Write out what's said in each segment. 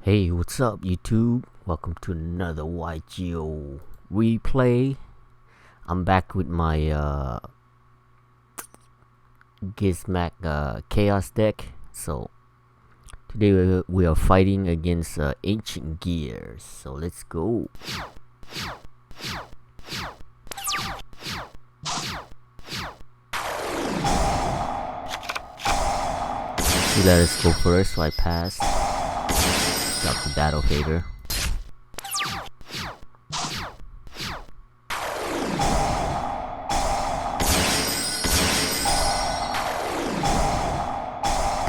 Hey, what's up YouTube? Welcome to another YGOPro replay. I'm back with my Gizmek Chaos deck. So today we are fighting against AncientGear. So let's go. You let us go first, so I pass. Got the battle fader.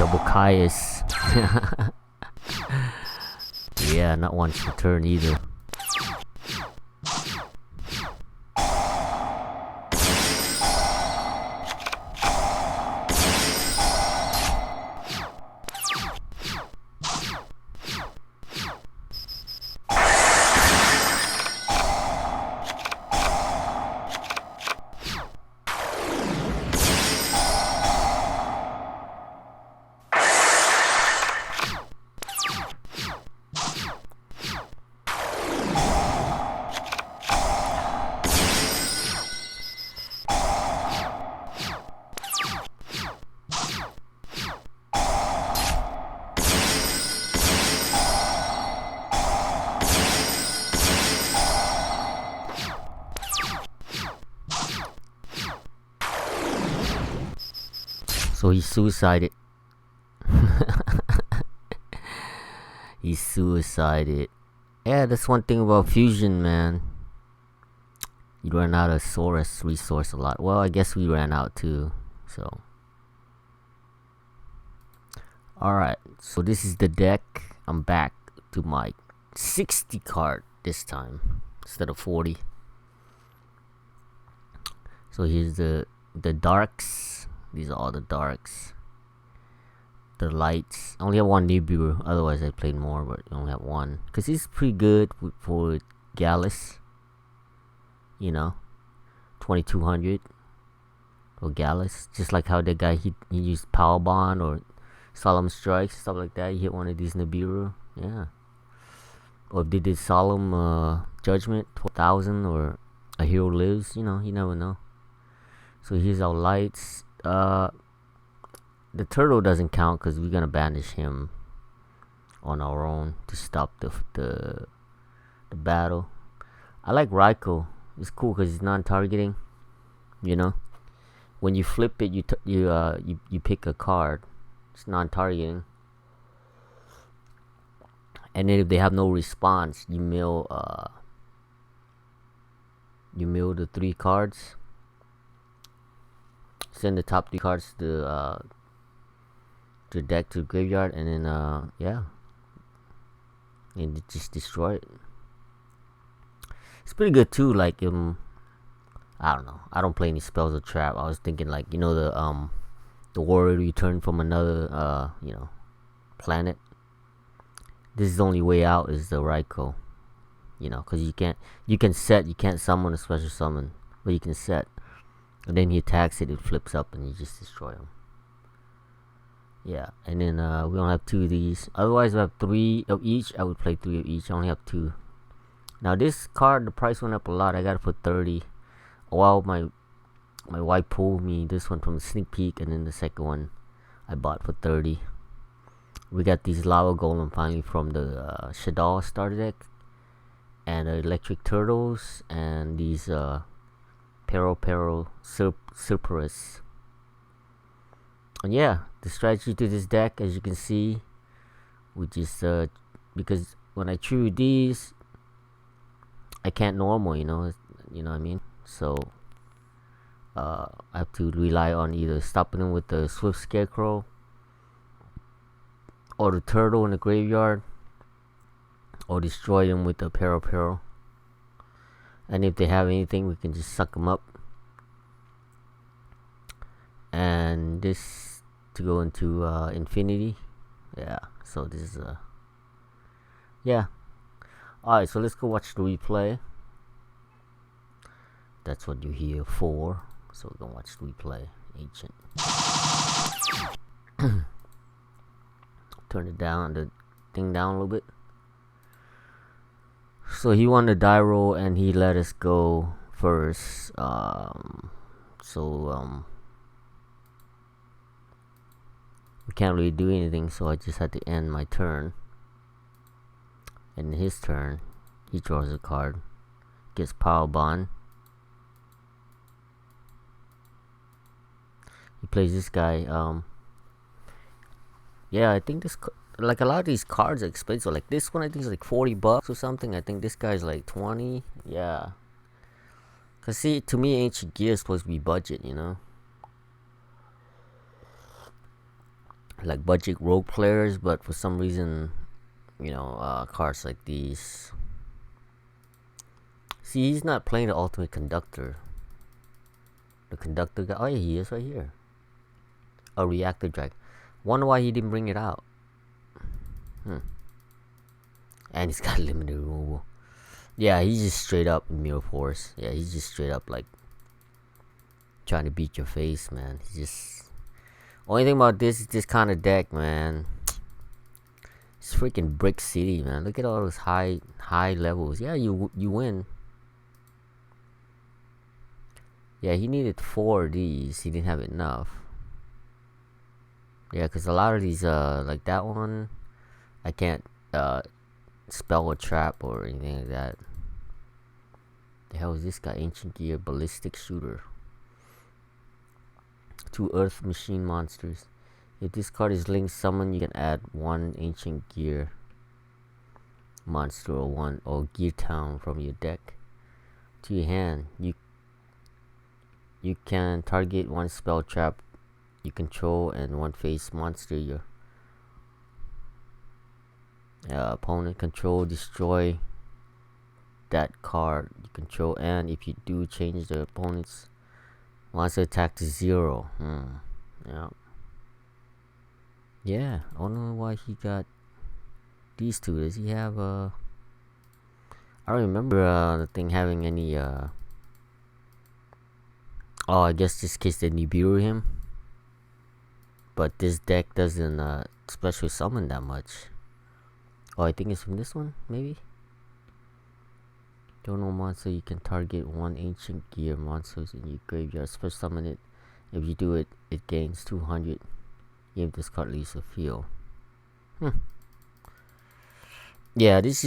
Double Caius. Yeah, not once per turn either. So he suicided. He suicided. Yeah, that's one thing about fusion, man. You run out of source resource a lot. Well, I guess we ran out too. So, alright. So this is the deck. I'm back to my 60 card this time instead of 40. So here's the darks. These are all the darks. The lights. I only have one Nibiru. Otherwise, I played more, but I only have one. Because he's pretty good for Gallus. You know, 2200 for Gallus. Just like how that guy, he used Power Bond or Solemn Strikes, stuff like that. He hit one of these Nibiru. Yeah. Or if they did Solemn Judgment, 12,000, or A Hero Lives. You know, you never know. So here's our lights. The turtle doesn't count because we're gonna banish him on our own to stop the battle. I like Ryko. It's cool because he's non-targeting. You know, when you flip it, you pick a card. It's non-targeting, and then if they have no response, you mill the 3 cards. Send the top 3 cards to the deck to the graveyard, and then yeah, and just destroy it. It's pretty good too. Like I don't know. I don't play any spells or trap. I was thinking like, you know, the warrior return from another planet. This is the only way out is the Ryko. You know, because you can't summon a special summon, but you can set. And then he attacks it, it flips up, and you just destroy him. Yeah, and then we only have 2 of these. Otherwise, we have 3 of each. I would play 3 of each. I only have 2. Now this card, the price went up a lot. I got it for 30. Well, my wife pulled me this one from the sneak peek, and then the second one I bought for 30. We got these Lava Golem finally from the Shadow starter deck, and Electric Turtles, and these Peropero Cerperus. And yeah, the strategy to this deck, as you can see, we just because when I chew these, I can't normal, you know what I mean. So I have to rely on either stopping them with the Swift Scarecrow or the turtle in the graveyard, or destroy them with the Peropero. And if they have anything, we can just suck them up. And this to go into infinity. Yeah, so this is yeah. Alright, so let's go watch the replay. That's what you're here for. So we're gonna watch the replay. Ancient. Turn it down, the thing down a little bit. So he won the die roll and he let us go first. We can't really do anything, so I just had to end my turn. And his turn, he draws a card, gets Power Bond. He plays this guy. Yeah, I think this, like, a lot of these cards are expensive. Like this one, I think is like $40 or something. I think this guy's like 20. Yeah. Cause see, to me, AncientGear is supposed to be budget, you know. Like budget rogue players, but for some reason, you know, cards like these. See, he's not playing the ultimate conductor. The conductor guy. Oh yeah, he is right here. A reactor drag. Wonder why he didn't bring it out. And he's got limited removal. Yeah, he's just straight up Mirror Force. Yeah, he's just straight up like trying to beat your face, man. He's just, only thing about this is this kind of deck, man. It's freaking Brick City, man. Look at all those high levels. Yeah, you win. Yeah, he needed 4 of these. He didn't have enough. Yeah, because a lot of these, like that one, I can't spell a trap or anything like that. The hell is this guy? AncientGear Ballistic Shooter. 2 Earth Machine monsters. If this card is linked summon, you can add 1 AncientGear monster or Gear Town from your deck to your hand. You can target 1 spell trap you control and 1 face monster your opponent control, destroy that card you control, and if you do, change the opponent's monster attack to 0. Yeah, I don't know why he got these two. Does he have I don't remember the thing having any oh, I guess just in case they Nibiru him. But this deck doesn't special summon that much. Oh, I think it's from this one, maybe? Don't know monster, you can target 1 AncientGear monsters in your graveyard. Special summon it. If you do it, it gains 200. If this card leaves the field. Yeah, this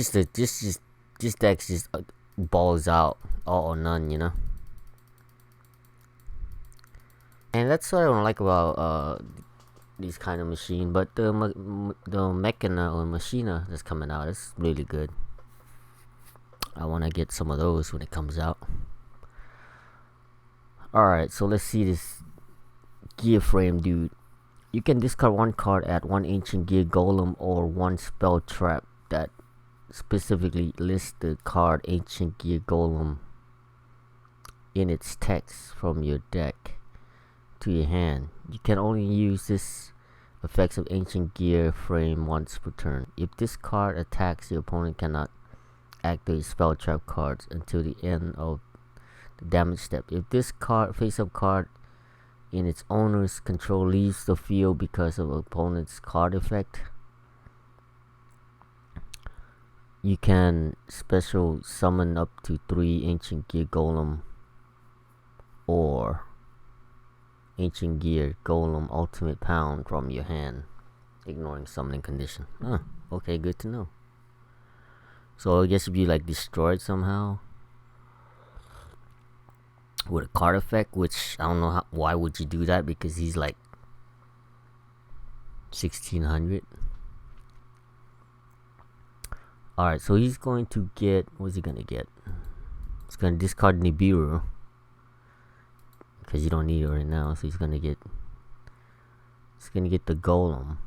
deck just balls out, all or none, you know. And that's what I don't like about these kind of machine. But the Mechana or Machina that's coming out is really good. I want to get some of those when it comes out. Alright, so let's see this gear frame dude. You can discard 1 card, add 1 AncientGear Golem or 1 spell trap that specifically lists the card AncientGear Golem in its text from your deck to your hand. You can only use this effects of AncientGear frame once per turn. If this card attacks, your opponent cannot activate spell trap cards until the end of the damage step. If this card face-up card in its owner's control leaves the field because of opponent's card effect, you can special summon up to 3 AncientGear Golem or AncientGear Golem Ultimate Pound from your hand, ignoring summoning condition. Okay, good to know. So I guess if you like destroyed somehow with a card effect, which I don't know why would you do that, because he's like 1600. Alright, so he's going to get, what's he gonna get? He's gonna discard Nibiru because you don't need it right now. So he's gonna get the Golem.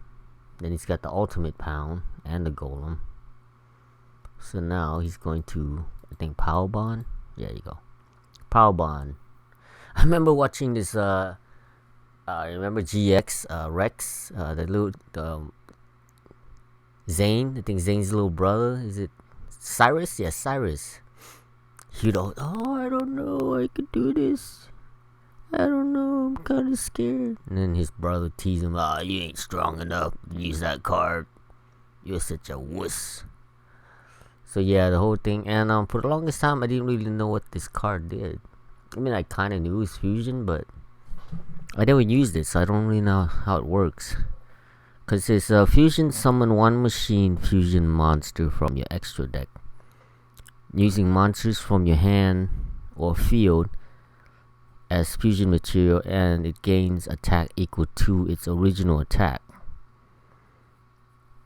Then he's got the Ultimate Pound and the Golem. So now he's going to, I think, Power Bond. Yeah, you go. Power Bond. I remember watching this. Remember GX Rex, Zane. I think Zane's little brother. Is it Cyrus? Yes, Cyrus. You know, oh, I don't know. I could do this. I don't know. I'm kind of scared. And then his brother teased him. You ain't strong enough to use that card. You're such a wuss. So yeah, the whole thing. And for the longest time, I didn't really know what this card did. I mean, I kind of knew it was fusion, but I never used it, so I don't really know how it works. Because it's fusion summon one machine fusion monster from your extra deck. Using monsters from your hand or field as fusion material, and it gains attack equal to its original attack.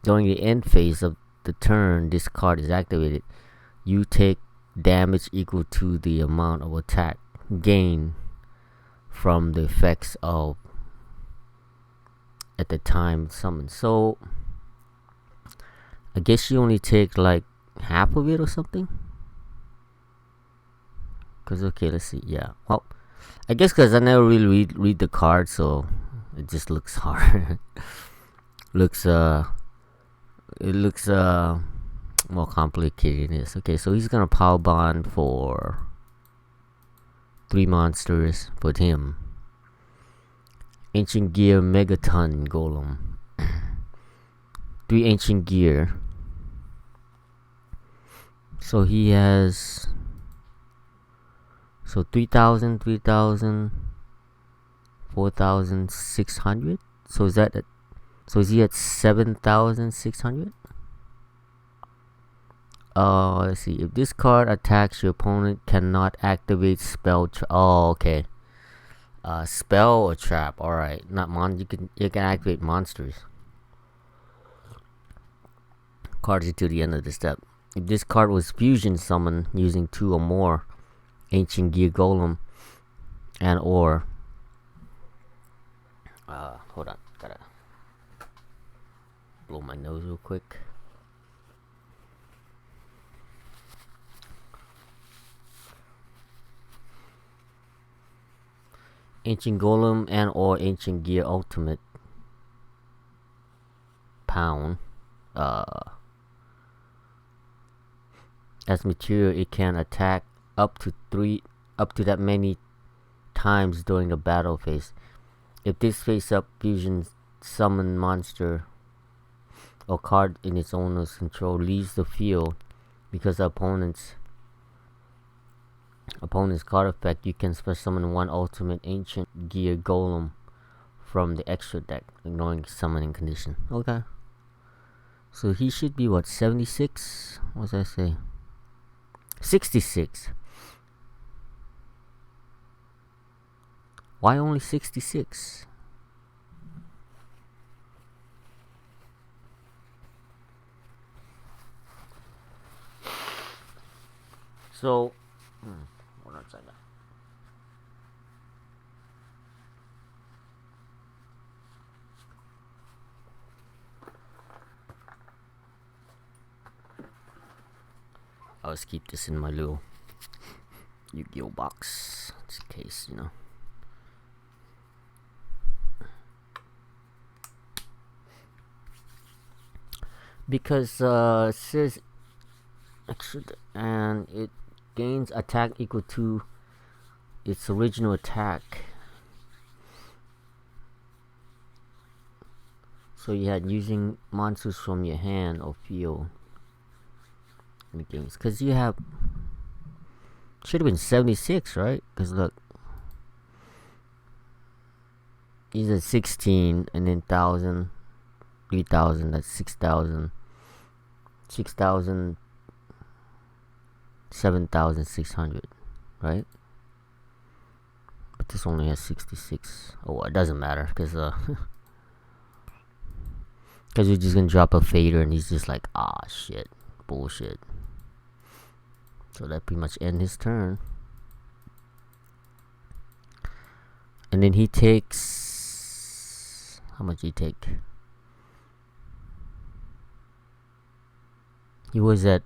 During the end phase of the turn this card is activated, you take damage equal to the amount of attack gained from the effects of at the time summoned. So I guess you only take like half of it or something. Cause okay, let's see. Yeah, well, I guess because I never really read the card, so it just looks hard. It looks more complicated than this. Okay, so he's gonna power bond for 3 monsters for him. AncientGear Megaton Golem. 3 AncientGear. So he has 3,000, 3,000, 4,600. So is that so is he at 7,600? Let's see. If this card attacks, your opponent cannot activate spell. Oh, okay. Spell or trap. All right. Not you can activate monsters. Cards until the end of the step. If this card was fusion summoned using 2 or more AncientGear Golem and or hold on. Gotta blow my nose real quick. Ancient Golem and or AncientGear Ultimate Pound. As material, it can attack up to that many times during the battle phase. If this face-up fusion summon monster or card in its owner's control leaves the field because the opponent's card effect, you can special summon 1 ultimate AncientGear Golem from the extra deck, ignoring summoning condition. Okay. So he should be what, 76? What did I say? 66. Why only 66? So, hold on a second. I'll just keep this in my little Yugioh box, just in case, you know. Because it says extra, and it gains attack equal to its original attack. So you had using monsters from your hand or field in the games. Because you have, should have been 76, right? Because look, he's at 16 and then 1,000, 3,000, that's 6,000, 6,000, 7,600, right? But this only has 66. Oh, it doesn't matter because because you're just gonna drop a fader and he's just like, ah, shit, bullshit. So that pretty much ends his turn. And then he takes, how much did he take? He was at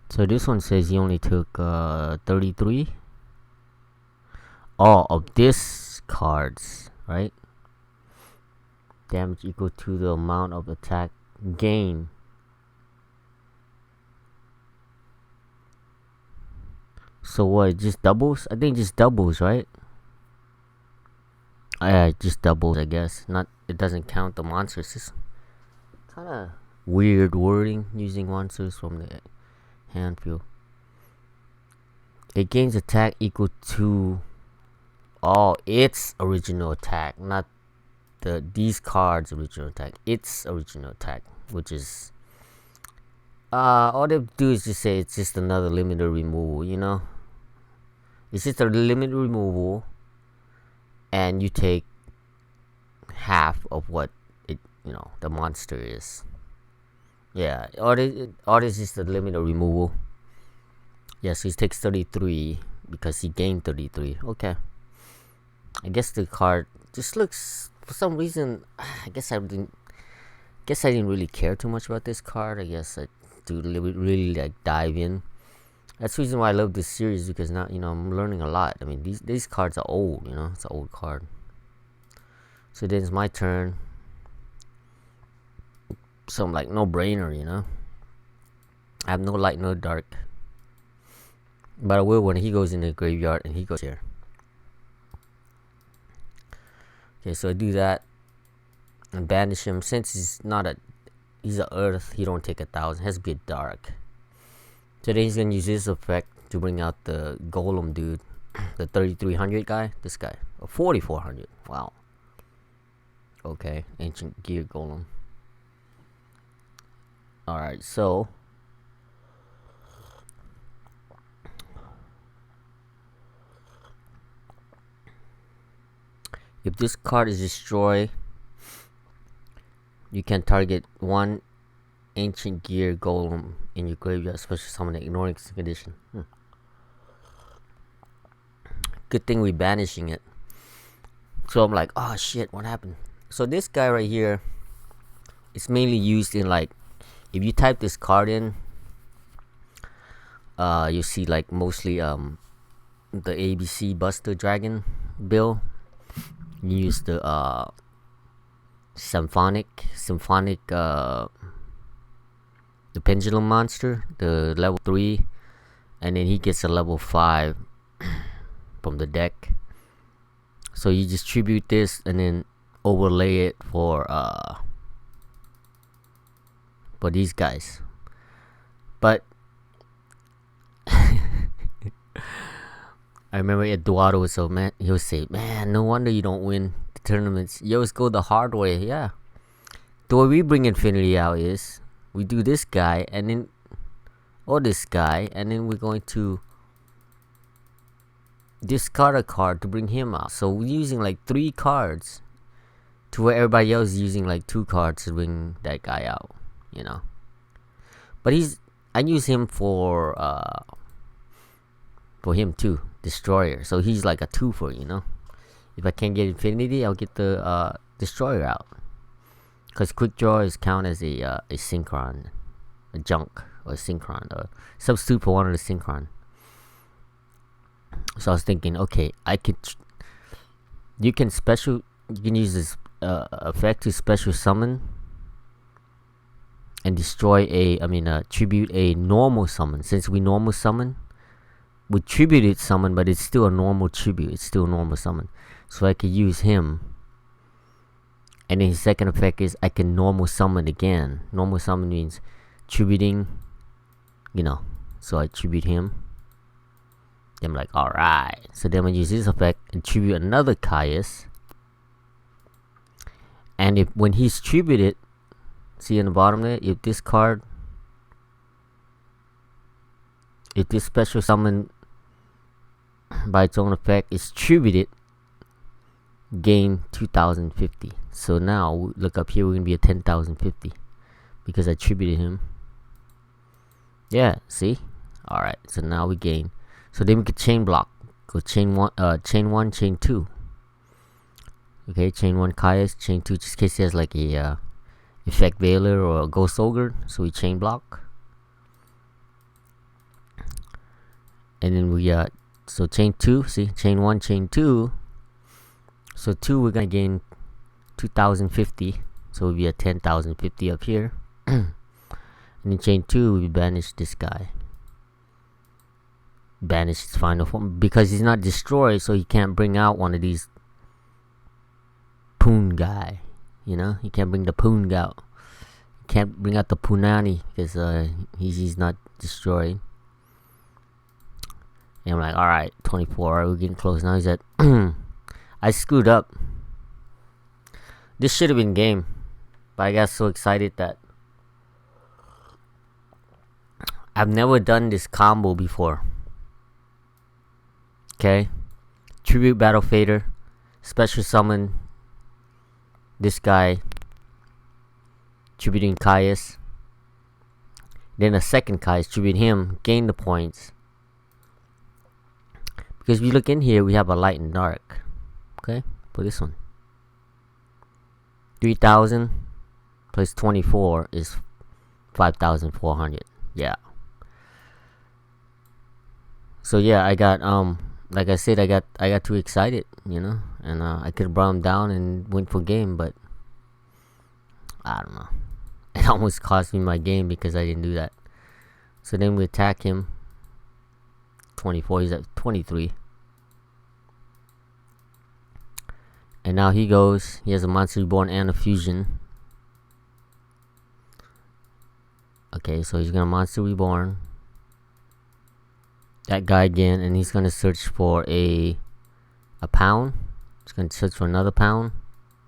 so this one says he only took 33. All of this cards, right? Damage equal to the amount of attack gain. So what, it just doubles? I think it just doubles, right? Yeah, it just doubles, I guess. Not it doesn't count the monsters. It's kind of weird wording using monsters from the hand field. It gains attack equal to its original attack, not these cards' original attack. Its original attack, which is all they do is just say it's just another limited removal. You know, it's just a limited removal, and you take half of what it the monster is. Yeah, all this is the limited removal. Yes, he takes 33 because he gained 33. Okay. I guess the card just looks, for some reason, I didn't really care too much about this card. I guess I do really like dive in. That's the reason why I love this series, because now I'm learning a lot. I mean, these cards are old. It's an old card. So then it's my turn. So I'm like, no brainer. I have no light, no dark. But I will when he goes in the graveyard and he goes here. Okay, so I do that and banish him. Since he's a earth, he don't take 1,000. Has to be a dark. So then he's gonna use this effect to bring out the golem dude, the 3,300 guy. This guy, 4,400. Wow. Okay, AncientGear golem. All right, so. If this card is destroyed, you can target one AncientGear golem in your graveyard, special summon ignoring condition. Good thing we banishing it. So I'm like, oh shit, what happened? So this guy right here is mainly used in, like, if you type this card in, you see like mostly the ABC Buster Dragon bill. You use the symphonic the pendulum monster, the level 3, and then he gets a level 5 from the deck. So you distribute this and then overlay it for these guys. But I remember Eduardo was so mad. He would say, "Man, no wonder you don't win the tournaments. You always go the hard way." Yeah. The way we bring Infinity out is we do this guy and then, or this guy, and then we're going to discard a card to bring him out. So we're using like 3 cards, to where everybody else is using like 2 cards to bring that guy out. But I use him for him too. Destroyer, so he's like a 2-for. If I can't get Infinity, I'll get the Destroyer out, because Quickdraw is count as a Synchron, a Junk or a Synchron, or substitute for one of the Synchron. So I was thinking, okay, you can use this effect to special summon and destroy tribute a normal summon. Since we normal summon, we tributed summon, but it's still a normal tribute. It's still a normal summon. So I could use him. And then his second effect is I can normal summon again. Normal summon means tributing, So I tribute him. Then I'm like, alright. So then I use this effect and tribute another Caius. And when he's tributed, see in the bottom there, if this special summon by its own effect is tributed, gain 2,050. So now look up here, we're gonna be at 10,050 because I tributed him. Yeah, see? Alright, so now we gain. So then we could chain block. Go chain 1, chain 2. Okay, chain 1 Caius, chain 2, just in case he has like a effect Veiler or a Ghost Ogre. So we chain block. And then we so chain 2, see, chain 1, chain 2. So 2, we're gonna gain 2,050. So we'll be at 10,050 up here. And in chain 2, we banish this guy. Banish his final form because he's not destroyed, so he can't bring out one of these Poon guy. You know, he can't bring the Poon out. Can't bring out the Punani because he's not destroyed. And I'm like, alright, 24, alright, we're getting close. Now he's at I screwed up. This should have been game. But I got so excited that I've never done this combo before. Okay. Tribute Battle Fader. Special summon this guy. Tributing Caius. Then a second Caius. Tribute him. Gain the points. Because if you look in here, we have a light and dark. Okay. For this one. 3,000 plus 24 is 5,400. Yeah. So yeah, I got like I said, I got too excited, you know, and I could have brought him down and went for game, but I don't know. It almost cost me my game because I didn't do that. So then we attack him. 24. He's at 23. And now he goes. He has a Monster Reborn and a Fusion. Okay, so he's gonna Monster Reborn that guy again, and he's gonna search for a pound. He's gonna search for another pound.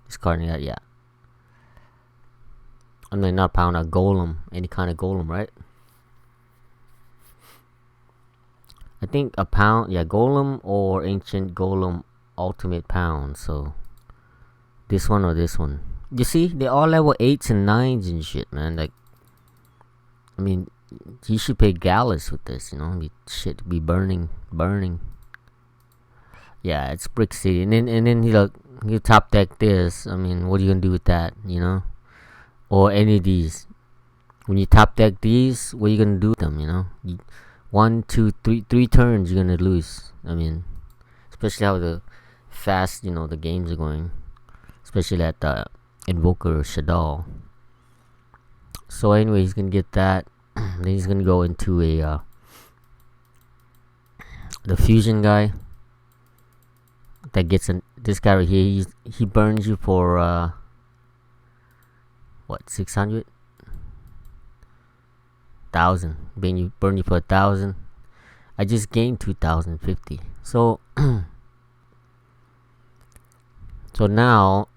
Discarding that, yeah. I mean, not pound, a golem, any kind of golem, right? I think a pound, yeah, golem or ancient golem ultimate pound. So this one or this one. You see, they all level 8s and 9s and shit, man. Like, I mean, he should pay Gallus with this, you know. Shit be burning. Yeah, it's Brick City, and then he'll top deck this. I mean, what are you gonna do with that, you know? Or any of these. When you top deck these, what are you gonna do with them, you know? 1, 2, 3 turns you're gonna lose. I mean, especially how the fast, you know, the games are going. Especially that Invoker Shadow. So anyway, he's gonna get that. Then he's gonna go into a the fusion guy. That gets this guy right here. He burns you for what, 600? 1,000. Burn you for 1,000. I just gained 2,050. So so now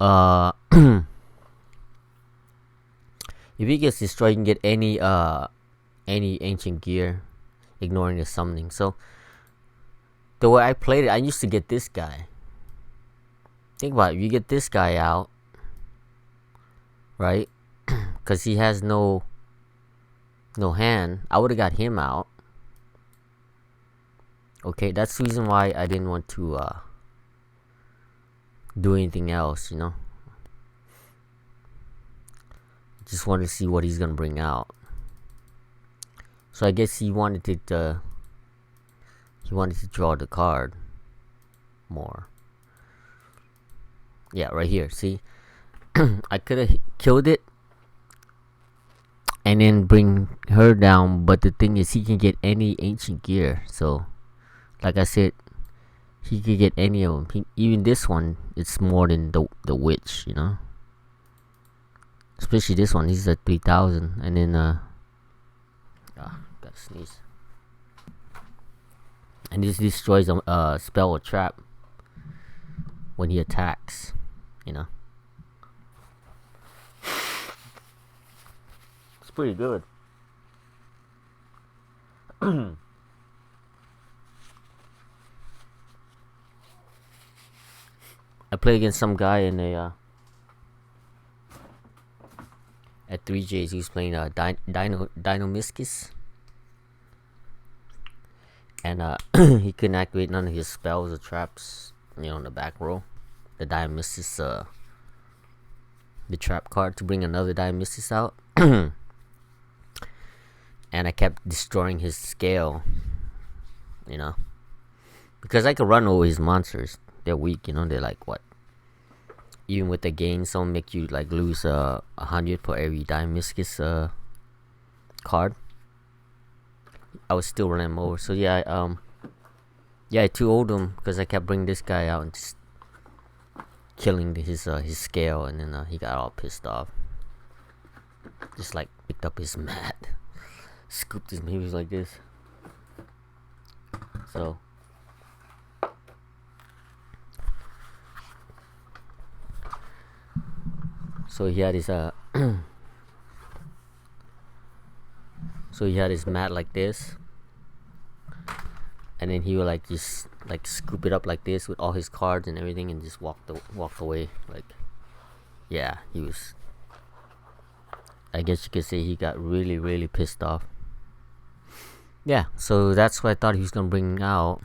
if he gets destroyed, you can get any ancient gear, ignoring the summoning. So the way I played it, I used to get this guy. Think about it. You get this guy out, right? Because he has no hand. I would have got him out. Okay, that's the reason why I didn't want to do anything else, you know. Just wanted to see what he's gonna bring out. So I guess he wanted to draw the card more. Yeah, right here. See, I could have killed it and then bring her down, but the thing is, he can get any ancient gear. So, like I said, he could get any of them. Even this one, it's more than the witch, you know. Especially this one. He's at 3,000, and then gotta sneeze. And this destroys a spell or trap when he attacks, you know. It's pretty good. I played against some guy in a at 3J's. He's playing Dinomiskis. And he couldn't activate none of his spells or traps, you know, in the back row. The Dionysus, the trap card to bring another Dionysus out. And I kept destroying his scale, you know. Because I could run over his monsters. They're weak, you know, they're like what? Even with the gain, some make you like lose 100 for every Dionysus card. I was still running him over. So yeah, I 2-0'd him because I kept bringing this guy out and just killing his scale, and then he got all pissed off. Just like picked up his mat, scooped his, he was like this. So he had his so he had his mat like this, and then he would like just like scoop it up like this with all his cards and everything, and just walk away. Like, yeah, he was, I guess you could say he got really pissed off. Yeah, so that's what I thought he was gonna bring out.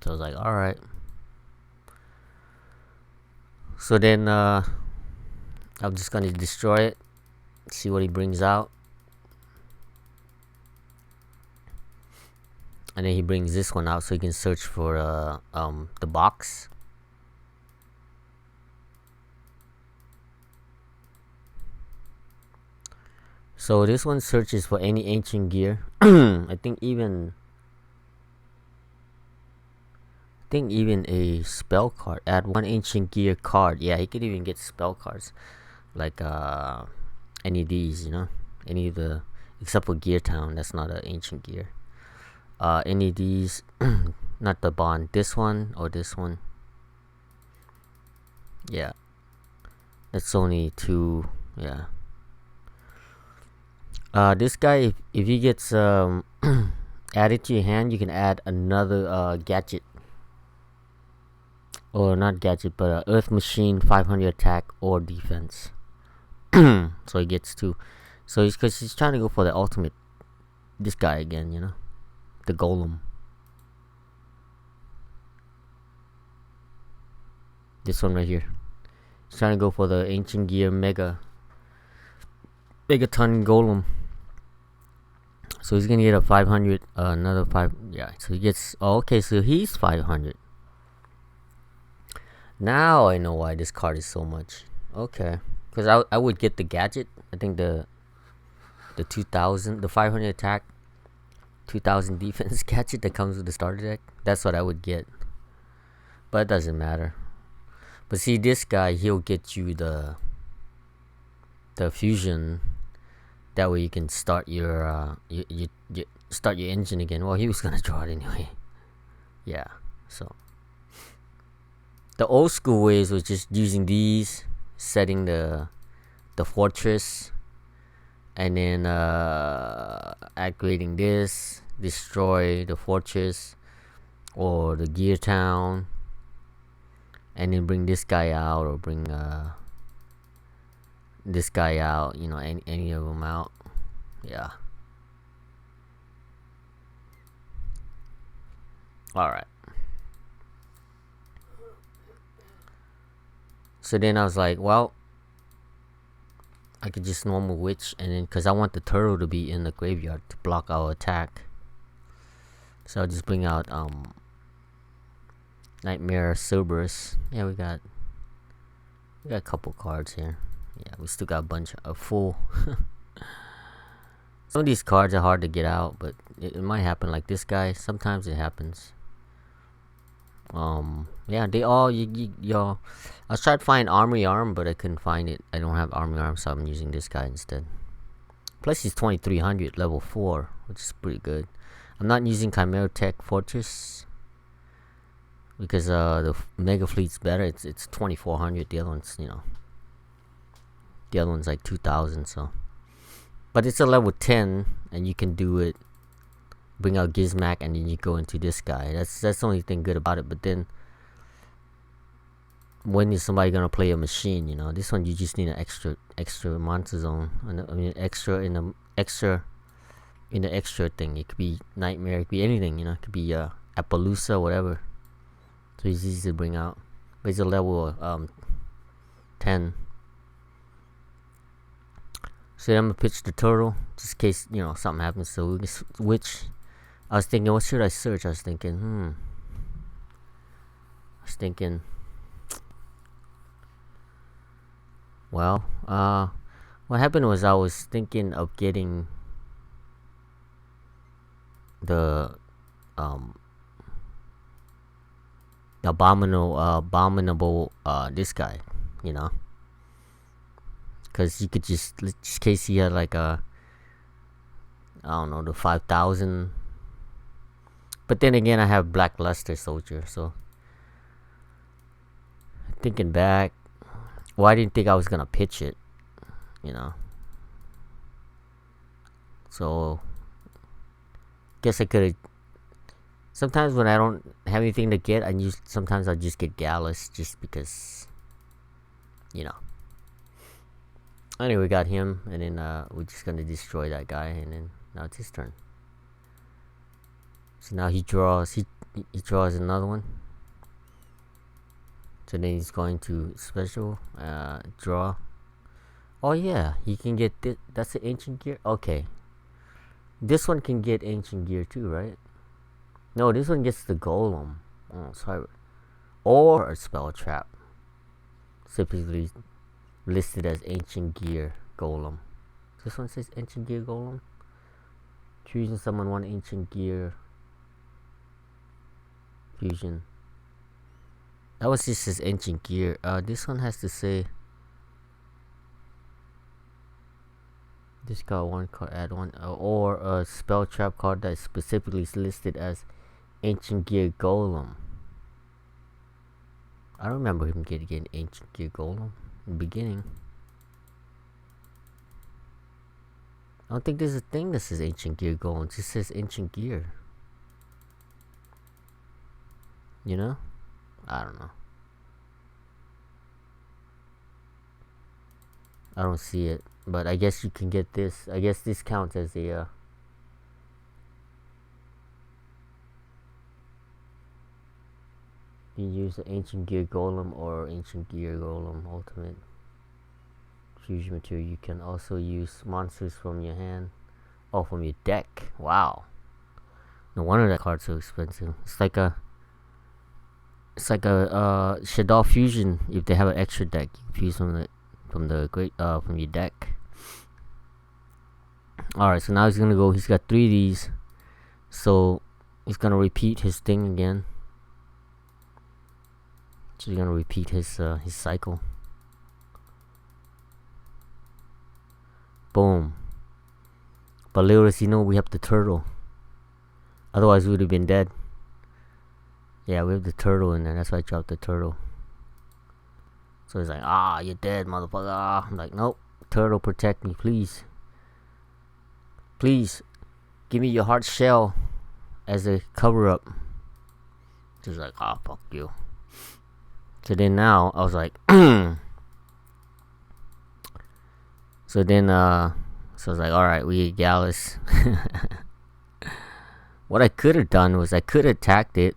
So I was like, alright. So then I'm just gonna destroy it, see what he brings out. And then he brings this one out so he can search for the box. So this one searches for any ancient gear. I think even a spell card. Add one ancient gear card. Yeah, he could even get spell cards, like any of these, you know, any of the, except for Gear Town. That's not an ancient gear. Any of these, not the bond. This one or this one. Yeah, that's only 2. Yeah. This guy, if he gets added to your hand, you can add another gadget. Or not gadget, but Earth Machine, 500 attack or defense. So he gets 2. So he's trying to go for the ultimate. This guy again, you know, the Golem. This one right here. He's trying to go for the Ancient Gear Megaton Golem. So he's gonna get a 500, another 5. Yeah, so he gets. Oh, okay, so he's 500. Now I know why this card is so much. Okay, because I would get the gadget. I think the 2000, the 500 attack, 2000 defense gadget that comes with the starter deck. That's what I would get. But it doesn't matter. But see, this guy, he'll get you the fusion. That way you can start your you start your engine again. Well, he was gonna draw it anyway. Yeah, so. The old school ways was just using these, setting the fortress, and then activating this, destroy the fortress or the gear town, and then bring this guy out, or bring this guy out, you know, any of them out. Yeah. Alright. So then I was like, well, I could just normal witch, and then because I want the turtle to be in the graveyard to block our attack. So I'll just bring out Nightmare Cerberus. Yeah, we got a couple cards here. Yeah, we still got a bunch of full. Some of these cards are hard to get out, but it might happen. Like this guy, sometimes it happens. Yeah, they all y'all. I was trying to find Armory Arm, but I couldn't find it. I don't have Armory Arm, so I'm using this guy instead. Plus he's 2300 level 4, which is pretty good. I'm not using Chimera Tech Fortress because the Mega Fleet's better. It's 2400. The other one's, you know, the other one's like 2000. So, but it's a level 10, and you can do it. Bring out Gizmek, and then you go into this guy. That's the only thing good about it. But then, when is somebody gonna play a machine? You know, this one you just need an extra monster zone. I mean, extra thing. It could be Nightmare. It could be anything. You know, it could be Appaloosa, whatever. So it's easy to bring out. But it's a level 10. So then I'm gonna pitch the turtle, just in case, you know, something happens. So we can switch. I was thinking, what should I search? I was thinking, well, what happened was I was thinking of getting the abominable this guy, you know, because you could just in case he had like a, I don't know, the 5,000. But then again, I have Black Luster Soldier, so thinking back, well, I didn't think I was gonna pitch it, you know. So guess I could have. Sometimes when I don't have anything to get, sometimes I just get Gallus just because, you know. Anyway, we got him, and then we're just gonna destroy that guy, and then now it's his turn. So now he draws. He draws another one. So then he's going to special draw. Oh yeah, he can get this. That's the Ancient Gear. Okay. This one can get Ancient Gear too, right? No, this one gets the Golem. Oh, sorry. Or a Spell Trap. Typically listed as Ancient Gear Golem. This one says Ancient Gear Golem. Choosing someone one Ancient Gear Fusion. That was just his Ancient Gear. This one has to say discard one card, add one, or a Spell Trap card that is specifically listed as Ancient Gear Golem. I don't remember him getting Ancient Gear Golem in the beginning. I don't think there's a thing that says Ancient Gear Golem. It just says Ancient Gear. You know? I don't know. I don't see it. But I guess you can get this. I guess this counts as a you use the Ancient Gear Golem or Ancient Gear Golem Ultimate fusion material. You can also use monsters from your hand. Oh, from your deck. Wow. No wonder that card's so expensive. It's like a Shadow fusion. If they have an extra deck, you can fuse from your deck. Alright, so now he's gonna go. He's got 3 of these. So he's gonna repeat his thing again. So he's gonna repeat his cycle. Boom. But little does he know we have the turtle. Otherwise we would have been dead. Yeah, we have the turtle in there. That's why I dropped the turtle. So he's like, you're dead, motherfucker. I'm like, nope. Turtle, protect me, please. Please, give me your heart shell as a cover-up. He's like, fuck you. So then now, I was like, so I was like, alright, we get Gallus. What I could have done was I could have attacked it.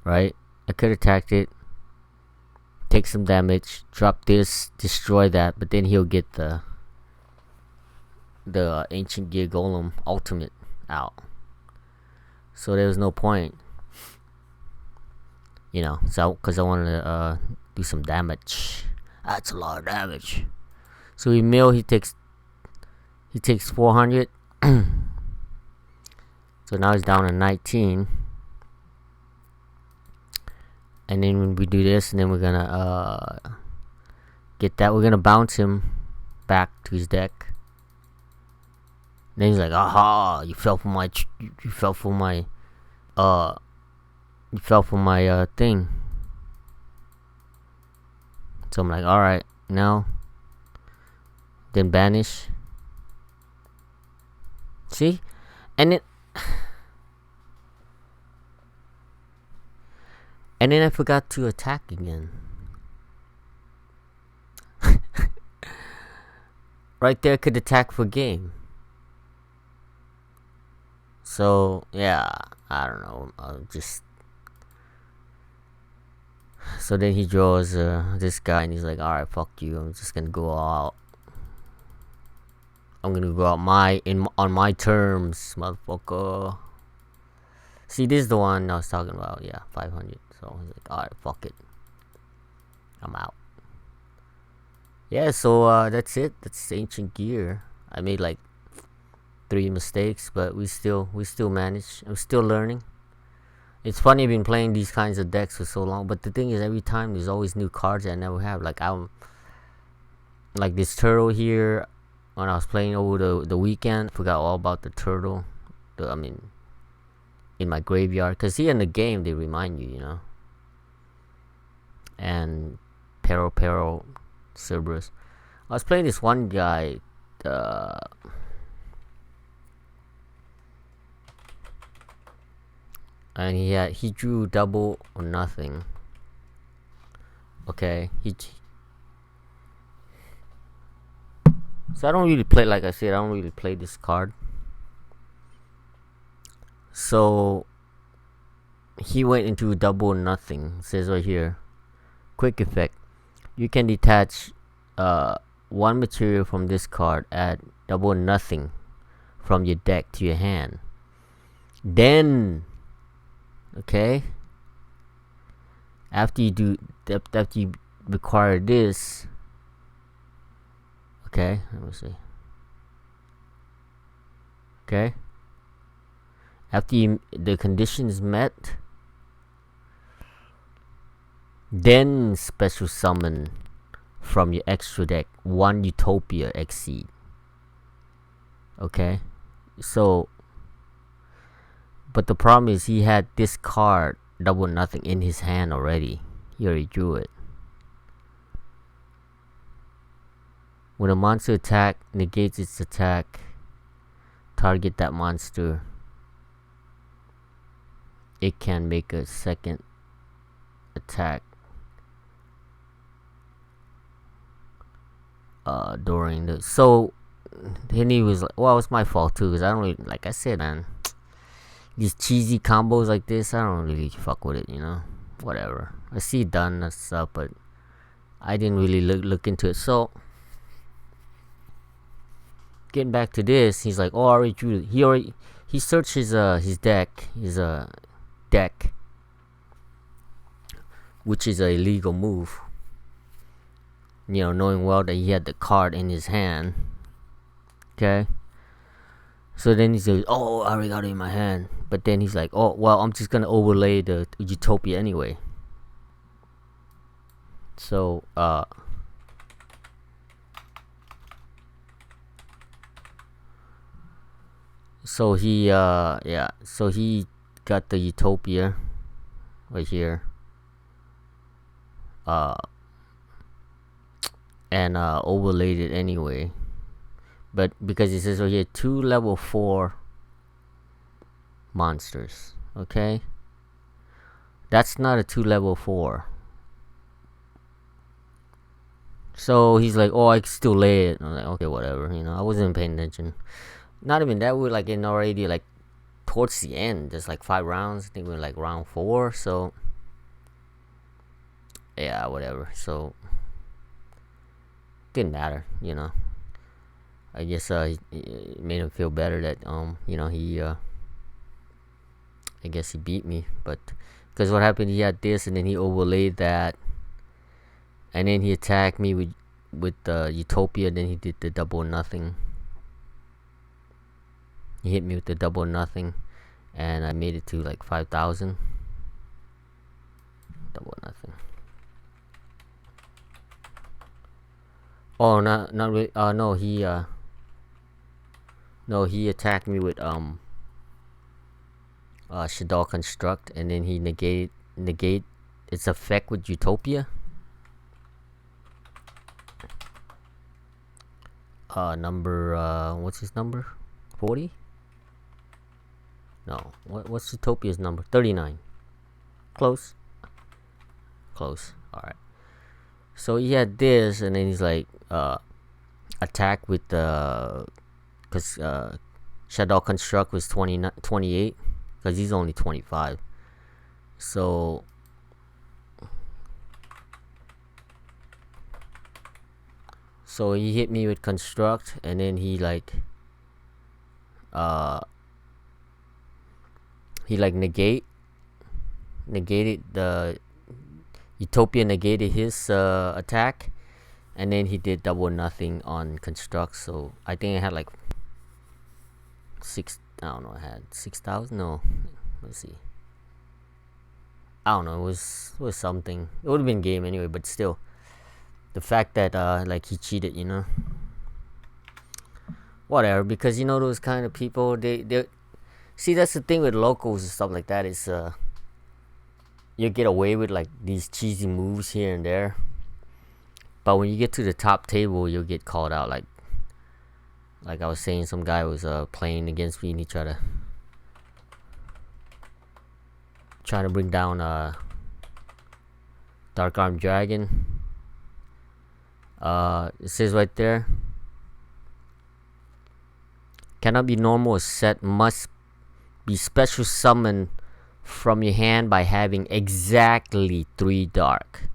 Right? I could have attacked it. Take some damage. Drop this. Destroy that. But then he'll get the Ancient Gear Golem Ultimate out. So there was no point. You know, so because I wanted to do some damage. That's a lot of damage. So he takes 400. So now he's down to 19. And then when we do this, and then we're gonna get that. We're gonna bounce him back to his deck. And then he's like, "Aha! You fell for my thing." So I'm like, "All right, now." Then banish. See, and then. And then I forgot to attack again. Right there, could attack for game. So yeah, I don't know. So then he draws this guy, and he's like, "All right, fuck you. I'm just gonna go all out. I'm gonna go out on my terms, motherfucker." See, this is the one I was talking about. Yeah, 500. So he's like, alright, fuck it. I'm out. Yeah, so that's it. That's Ancient Gear. I made like 3 mistakes, but we still managed. I'm still learning. It's funny, I've been playing these kinds of decks for so long, but the thing is, every time there's always new cards that I never have. Like I'm like this turtle here. When I was playing over the weekend, forgot all about the turtle. I mean, in my graveyard, because here in the game they remind you, you know. And Peropero Cerperus. I was playing this one guy. And he drew double or nothing. Okay, so I don't really play, like I said, I don't really play this card. So he went into double or nothing. It says right here, quick effect. You can detach one material from this card, add double or nothing from your deck to your hand. Then, okay, after you require this, okay, let me see. Okay, after the condition is met, then special summon from your extra deck one Utopia Exceed. Okay, so, but the problem is he had this card double nothing in his hand already. He already drew it. When a monster attack negates its attack, target that monster. It can make a second attack during the. So then he was like, well, it's my fault too, because I don't really, like I said, man, these cheesy combos like this, I don't really fuck with it, you know. Whatever, I see it done and stuff, but I didn't really look into it. So getting back to this, he's like, oh, I already drew it. He searched his deck, deck, which is a illegal move, you know, knowing well that he had the card in his hand. Okay, so then he says, oh, I already got it in my hand. But then he's like, oh, well, I'm just gonna overlay the Utopia anyway. So so he so he got the Utopia right here, and overlaid it anyway. But because it says right here 2 level 4 monsters, okay, that's not a 2 level 4. So he's like, oh, I can still lay it. I'm like, okay, whatever, you know. I wasn't paying attention. Not even that, we're like in already like towards the end, just like 5 rounds. I think we're like round 4. So yeah, whatever. So didn't matter, you know. I guess it made him feel better that you know, he I guess he beat me. But because what happened, he had this and then he overlaid that, and then he attacked me with the Utopia. Then he did the double nothing. He hit me with the double nothing, and I made it to like 5,000. Double nothing. Oh, not really. No, he attacked me with Shadow Construct, and then he negate its effect with Utopia. Number what's his number? 40? No. What's Utopia's number? 39. Close. Close. Alright. So he had this, and then he's like attack with the because Shadow Construct was 28, because he's only 25. So he hit me with Construct, and then he like negated the Utopia, negated his attack, and then he did double nothing on Construct. So I think I had like I don't know, I had 6,000. No, let's see. I don't know. It was something. It would have been game anyway, but still, the fact that like he cheated, you know. Whatever, because you know those kind of people. They see, that's the thing with locals and stuff like that. Is you get away with like these cheesy moves here and there, but when you get to the top table, you'll get called out. Like I was saying, some guy was playing against me and he trying to bring down Dark Arm Dragon. It says right there, cannot be normal set, must be special summon from your hand by having exactly 3 dark.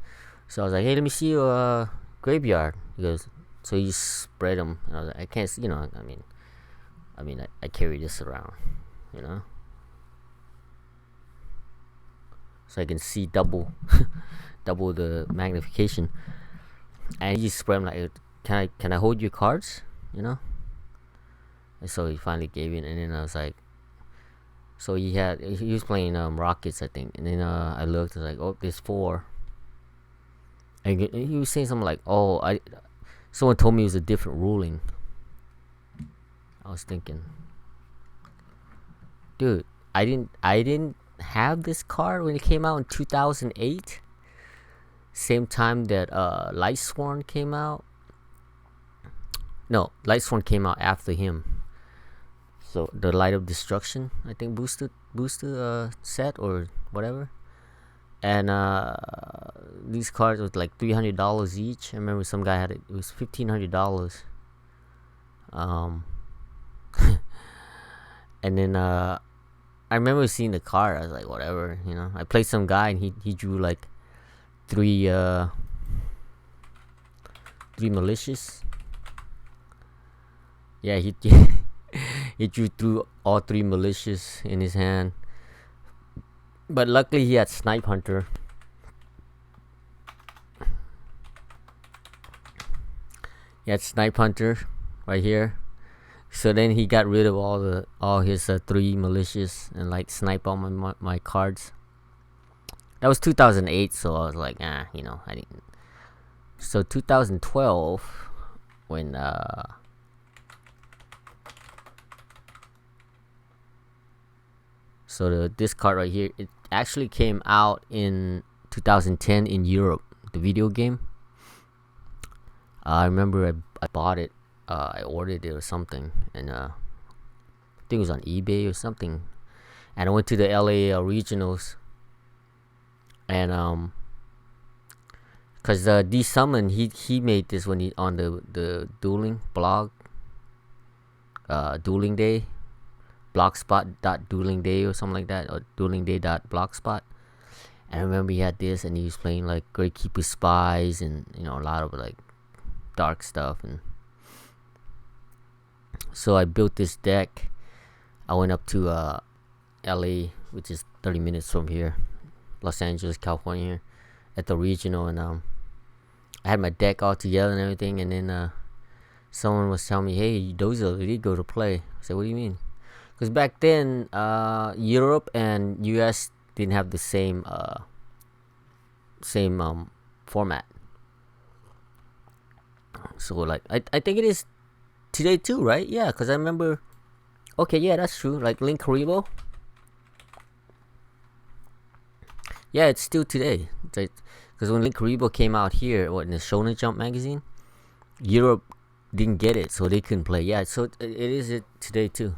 So I was like, hey, let me see your graveyard. He goes, so you spread them. And I was like, I can't see, you know, I carry this around, you know, so I can see double double the magnification. And he spread them like, can I hold your cards, you know? And so he finally gave in, and then I was like, so he was playing Rockets, I think, and then I looked, I was like, oh, there's 4. And he was saying something like, oh, someone told me it was a different ruling. I was thinking, dude, I didn't have this card when it came out in 2008, same time that Lightsworn came out. No, Lightsworn came out after him. So the Light of Destruction, I think, booster set or whatever. And these cards was like $300 each. I remember some guy had it. It was $1,500. And then I remember seeing the card. I was like, whatever, you know. I played some guy and he drew like 3 malicious. Yeah, he he drew through all 3 malicious in his hand. But luckily he had Snipe Hunter. He had Snipe Hunter right here. So then he got rid of all his 3 malicious and like snipe all my cards. That was 2008, so I was like, you know, I didn't. So 2012, when so this card right here, it actually came out in 2010 in Europe, the video game. I remember I bought it. I ordered it or something, and I think it was on eBay or something. And I went to the LA regionals, and cause D-Summon, he made this when he on the dueling blog, dueling day, blogspot.dueling day or something like that, or duelingday.blogspot. And I remember he had this, and he was playing like Gravekeeper Spies and, you know, a lot of like dark stuff. And so I built this deck. I went up to LA, which is 30 minutes from here, Los Angeles, California, at the regional, and I had my deck all together and everything. And then someone was telling me, hey, those are illegal to play. I said, what do you mean? Because back then Europe and US didn't have the same format. So like I think it is today too, right? Yeah, because I remember. Okay, yeah, that's true. Like Link Haribo. Yeah, it's still today. Because when Link Haribo came out here, in the Shonen Jump magazine, Europe didn't get it, so they couldn't play. Yeah, so it is it today too.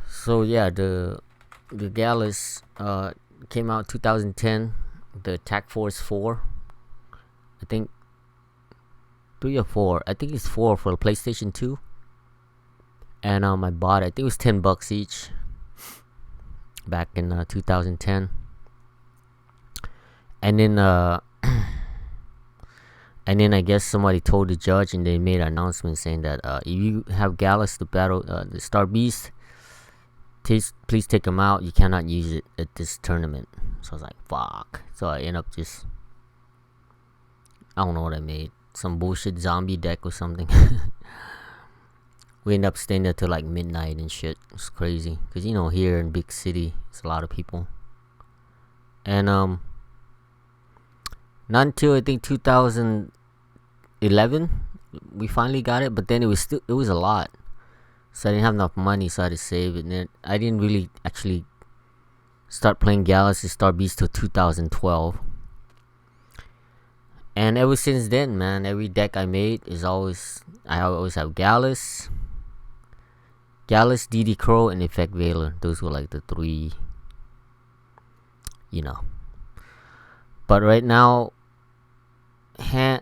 So yeah, the Gallus came out 2010. The Attack Force 4, I think 3 or 4. I think it's 4 for the PlayStation 2. And I bought it. I think it was $10 each back in 2010. And then I guess somebody told the judge, and they made an announcement saying that if you have Gallus, the Star Beast, please take him out. You cannot use it at this tournament. So I was like, fuck. So I ended up just, I don't know what I made. Some bullshit zombie deck or something. We ended up staying there till like midnight and shit. It's crazy. Because, you know, here in big city, it's a lot of people. and not until I think 2011 we finally got it. But then it was a lot, so I didn't have enough money, so I had to save it. And then I didn't really actually start playing Galaxy Star Beast till 2012. And ever since then, man, every deck I made I always have Gallus, DD Crow, and Effect Veiler. Those were like the three, you know. But right now, hand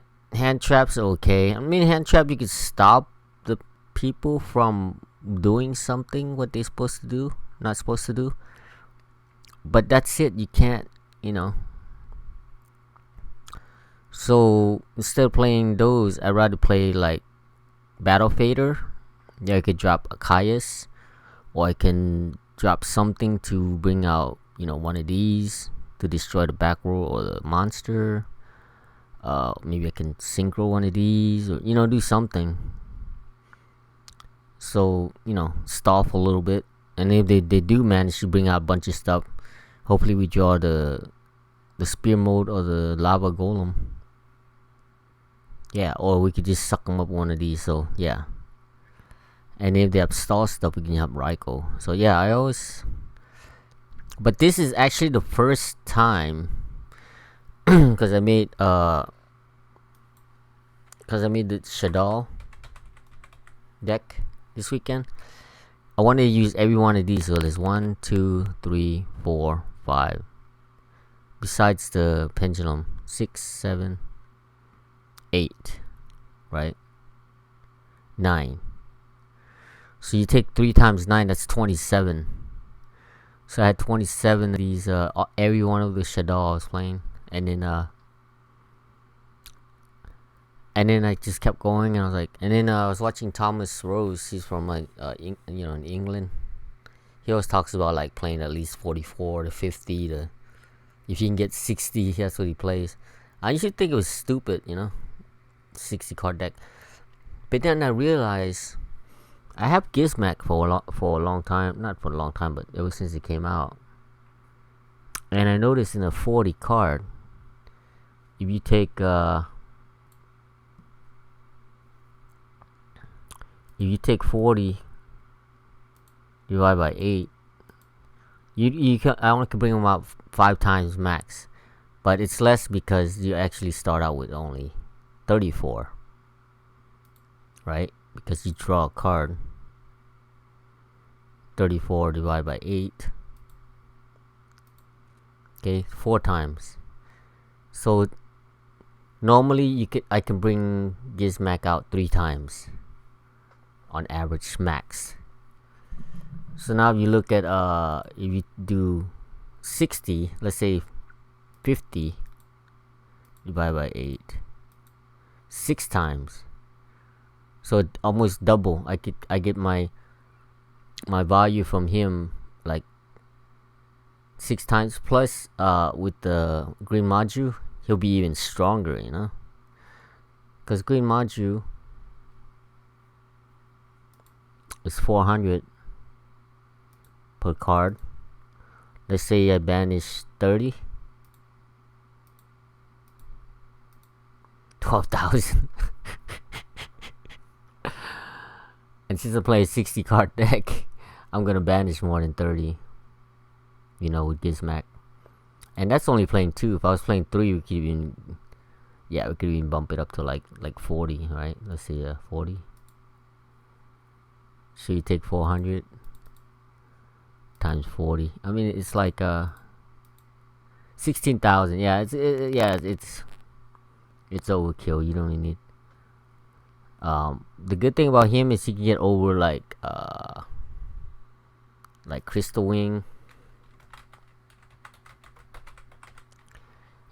traps are okay. I mean, hand trap, you can stop the people from doing something what they're supposed to do, not supposed to do. But that's it. You can't, you know. So instead of playing those, I'd rather play like Battle Fader. Yeah, I could drop a Caius, or I can drop something to bring out, you know, one of these to destroy the back row or the monster. Maybe I can synchro one of these, or, you know, do something. So, you know, stall for a little bit. And if they do manage to bring out a bunch of stuff, hopefully we draw the spear mode or the lava golem. Yeah, or we could just suck them up one of these. So yeah. And if they have stall stuff, we can have Ryko. So yeah, I always. But this is actually the first time, because I made the Shadal deck this weekend. I wanted to use every one of these. So there's 1, 2, 3, 4, 5. Besides the pendulum, 6, 7, 8, right? 9. So you take 3 times 9, that's 27. So I had 27 of these, every one of the Shadow I was playing. And then I just kept going, and I was like, and then I was watching Thomas Rose. He's from like, in England. He always talks about like playing at least 44 to 50 to, if you can get 60, that's what he plays. I used to think it was stupid, 60 card deck. But then I realized I have Gizmek for a long time. Not for a long time, but ever since it came out. And I noticed in a 40 card, if you take 40 divided by 8, you can, I only can bring them out 5 times max. But it's less because you actually start out with only 34. Right? Because you draw a card. 34 divided by 8. Okay, 4 times. So normally I can bring Gizmek out 3 times on average max. So now if you look at if you do 60, let's say 50 divided by 8, 6 times. So almost double. I get my value from him like 6 times, plus with the green Maju, he'll be even stronger, because green Maju is 400 per card. Let's say I banish 30, 12,000. And since I play a 60 card deck, I'm gonna banish more than 30, with Gizmek. And that's only playing 2. If I was playing 3, we could even bump it up to like 40, right? Let's see, 40. So you take 400 times 40. I mean, it's like 16,000. Yeah, it's overkill. You don't really need. The good thing about him is he can get over like Crystal Wing.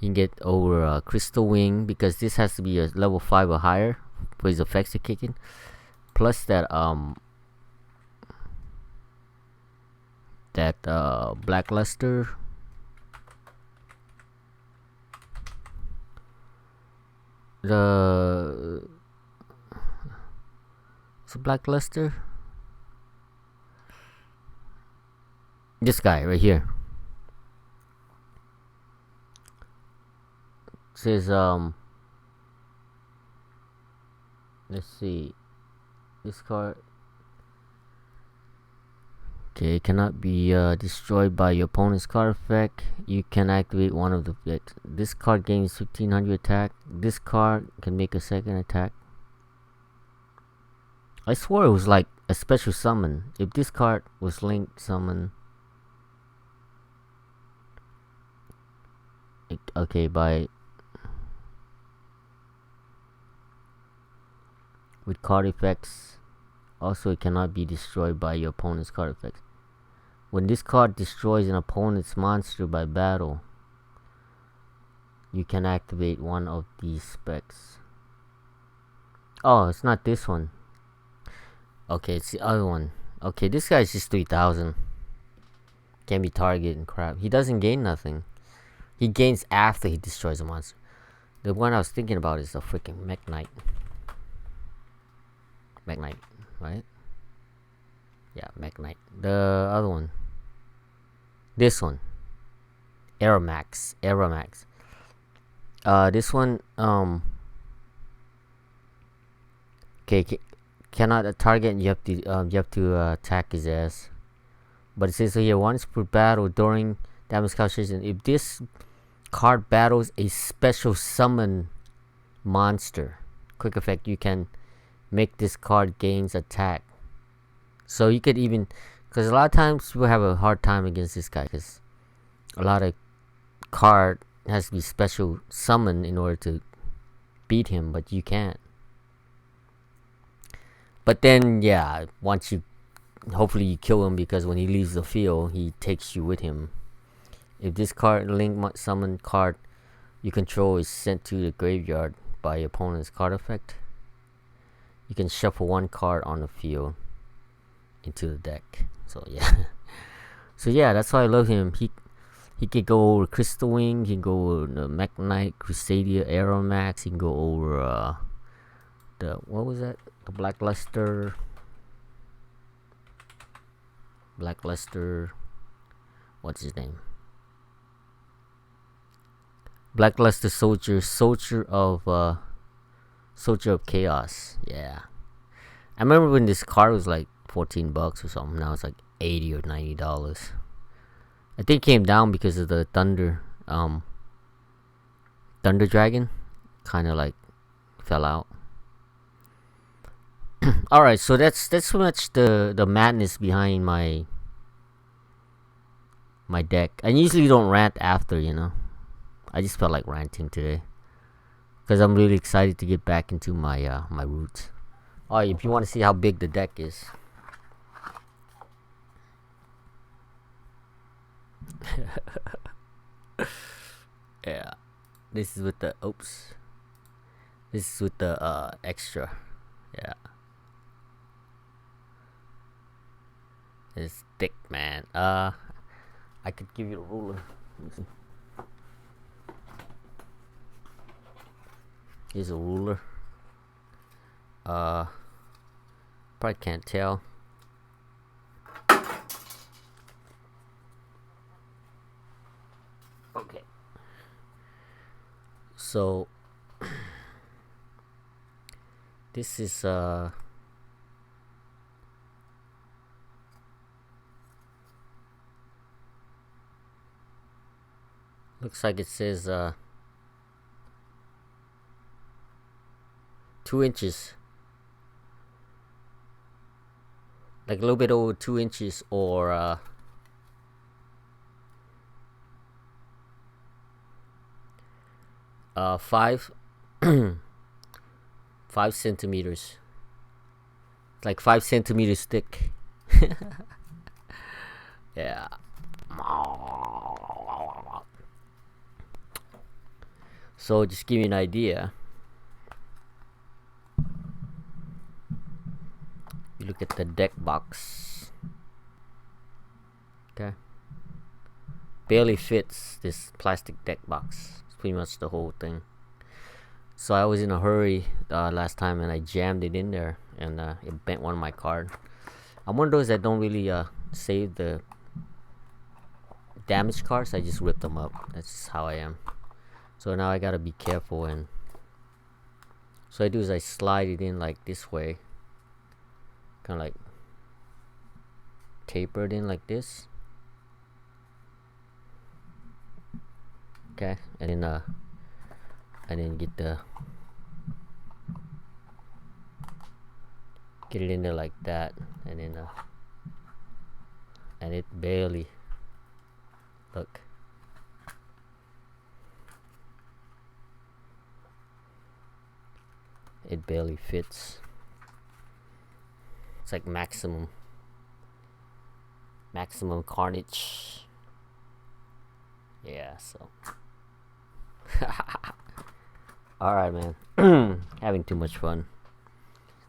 He can get over Crystal Wing, because this has to be a level 5 or higher for his effects to kick in. Plus that Blackluster. It's a Blackluster. This guy right here. says let's see, this card. Okay, it cannot be destroyed by your opponent's card effect. You can activate one of the effects. This card gains 1500 attack. This card can make a second attack. I swore it was like a special summon. If this card was linked summon, okay, by with card effects. Also, it cannot be destroyed by your opponent's card effects. When this card destroys an opponent's monster by battle, you can activate one of these specs. Oh, it's not this one. Okay, it's the other one. Okay, this guy's just 3000. Can be targeted and crap. He doesn't gain nothing. He gains after he destroys a monster. The one I was thinking about is the freaking Mech Knight. Mech Knight, right? Yeah, Mech Knight. The other one. This one. Aeromax. Aeromax. This one, okay, cannot target. You have to attack his ass. But it says here, once per battle during damage calculation, if this card battles a special summon monster, quick effect, you can make this card gains attack. So you could even, because a lot of times people have a hard time against this guy, because a lot of card has to be special summon in order to beat him, but you can't. But then, yeah, once you, hopefully you kill him, because when he leaves the field, he takes you with him. If this card link summon card you control is sent to the graveyard by your opponent's card effect, you can shuffle one card on the field into the deck. So yeah, so yeah, that's why I love him. He could go over Crystal Wing, he can go over the Mech Knight, Crusadia, Aeromax, he can go over the, what was that? The Blackluster, what's his name? Blackluster Soldier of Chaos. Yeah, I remember when this card was like $14 or something. Now it's like $80 or $90. I think it came down because of the Thunder Dragon kind of like fell out. All right, so that's pretty much the madness behind my deck. I usually don't rant after, you know. I just felt like ranting today because I'm really excited to get back into my my roots. Oh, if you want to see how big the deck is, yeah, this is with the This is with the extra, yeah. It's thick, man. I could give you a ruler. Let me see. Here's a ruler. Probably can't tell. Okay. So this is looks like it says 2 inches, like a little bit over 2 inches, or 5 5 centimeters. It's like 5 centimeters thick. Yeah. So just give you an idea. You look at the deck box. Okay. Barely fits this plastic deck box. It's pretty much the whole thing. So I was in a hurry last time and I jammed it in there and it bent one of my cards. I'm one of those that don't really save the damage cards. I just rip them up. That's just how I am. So now I gotta be careful, and so I do is I slide it in like this way, kind of like taper it in like this. Okay, and then get it in there like that, and then and it barely, look, it barely fits. It's like maximum carnage. Yeah, so alright, man. Having too much fun.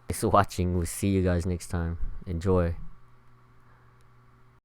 Thanks for watching. We'll see you guys next time. Enjoy.